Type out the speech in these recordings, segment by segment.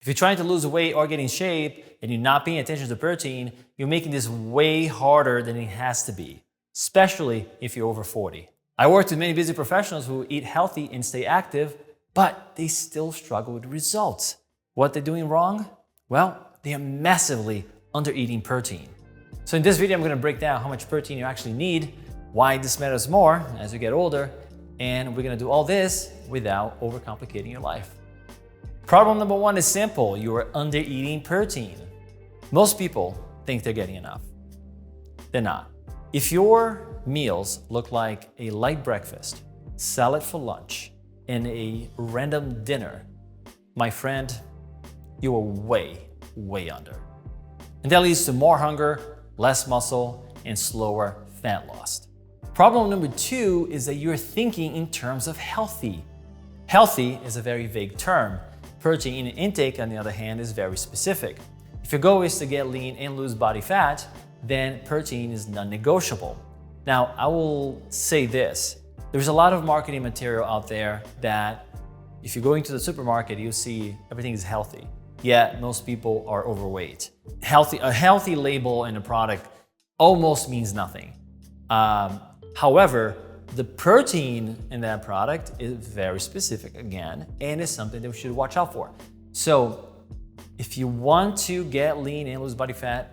If you're trying to lose weight or get in shape and you're not paying attention to protein, you're making this way harder than it has to be, especially if you're over 40. I worked with many busy professionals who eat healthy and stay active, but they still struggle with results. What they're doing wrong? Well, they are massively under-eating protein. So in this video, I'm going to break down how much protein you actually need, why this matters more as you get older, and we're going to do all this without overcomplicating your life. Problem number one is simple. You are under-eating protein. Most people think they're getting enough. They're not. If your meals look like a light breakfast, salad for lunch, and a random dinner, my friend, you are way under. And that leads to more hunger, less muscle, and slower fat loss. Problem number two is that you're thinking in terms of healthy. Healthy is a very vague term. Protein intake, on the other hand, is very specific. If your goal is to get lean and lose body fat, then protein is non-negotiable. Now, I will say this. There's a lot of marketing material out there that if you go into the supermarket, you'll see everything is healthy. Yet most people are overweight. A healthy label in a product almost means nothing. However, the protein in that product is very specific again, and is something that we should watch out for. So if you want to get lean and lose body fat,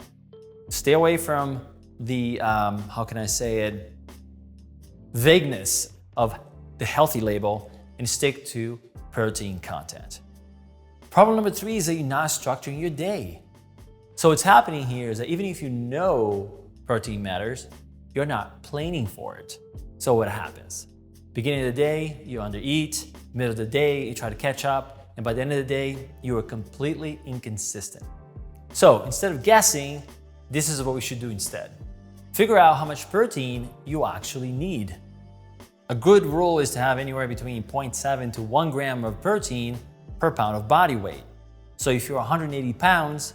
stay away from the, how can I say it, vagueness of the healthy label and stick to protein content. Problem number three is that you're not structuring your day. So what's happening here is that even if you know protein matters, you're not planning for it. So what happens? Beginning of the day, you undereat. Middle of the day, you try to catch up. And by the end of the day, you are completely inconsistent. So instead of guessing, this is what we should do instead. Figure out how much protein you actually need. A good rule is to have anywhere between 0.7 to 1 gram of protein per pound of body weight. So if you're 180 pounds,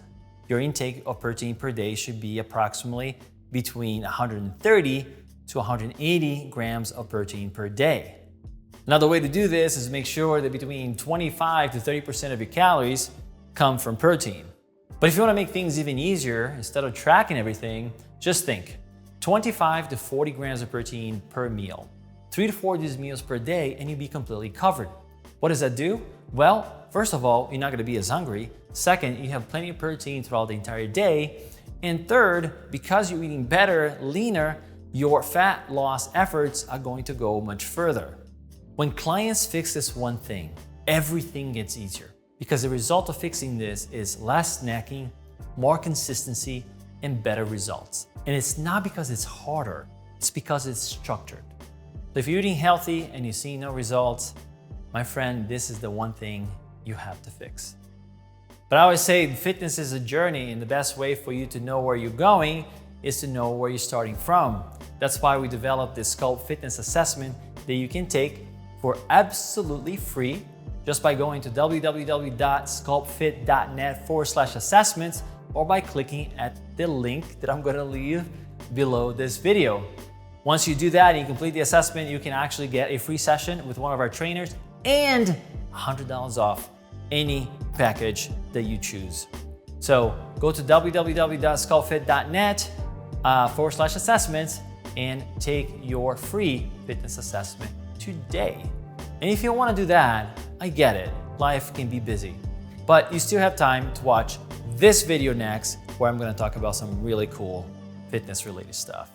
your intake of protein per day should be approximately between 130 to 180 grams of protein per day. Another way to do this is make sure that between 25 to 30% of your calories come from protein. But if you want to make things even easier, instead of tracking everything, just think 25 to 40 grams of protein per meal. 3 to 4 of these meals per day and you'll be completely covered. What does that do? Well, first of all, you're not going to be as hungry. Second, you have plenty of protein throughout the entire day. And third, because you're eating better, leaner, your fat loss efforts are going to go much further. When clients fix this one thing, everything gets easier because the result of fixing this is less snacking, more consistency, and better results. And it's not because it's harder, it's because it's structured. So if you're eating healthy and you see no results, my friend, this is the one thing you have to fix. But I always say fitness is a journey, and the best way for you to know where you're going is to know where you're starting from. That's why we developed this Sculpt fitness assessment that you can take for absolutely free just by going to www.sculptfit.net/assessments or by clicking at the link that I'm going to leave below this video. Once you do that and you complete the assessment, you can actually get a free session with one of our trainers and $100 off any package that you choose. So go to www.sculptfit.net/assessments and take your free fitness assessment today. And if you don't want to do that, I get it. Life can be busy, but you still have time to watch this video next, where I'm going to talk about some really cool fitness related stuff.